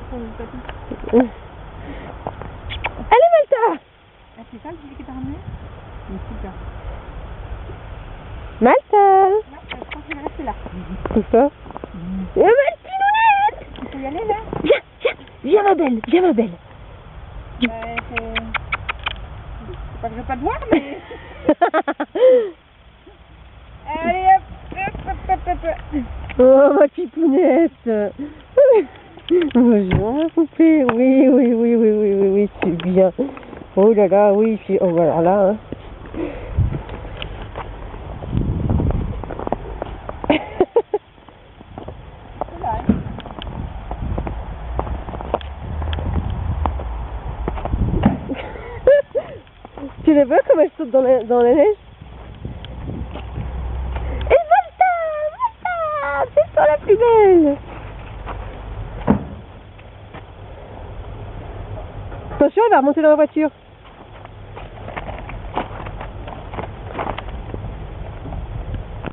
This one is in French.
sur le tapis. Allez, Malta! Ah, c'est ça le gilet que t'as ramené? Mais super. Malta! Ouais, je crois que je vais rester là. C'est ça? Et ma pinounette! Il faut y aller là? Viens, viens ma belle, viens ma belle. C'est pas que je veux pas te voir, mais... Allez, hop, hop, hop, hop, hop. Oh, ma pipounette. Bonjour, ma poupée. Oui, oui, oui, oui, oui, oui, oui, c'est bien. Oh là là, oui, c'est... Oh là là, hein. Tu les vois comme elles sautent dans la neige? Et Malta! Malta! C'est toi la plus belle! Attention, elle va remonter dans la voiture.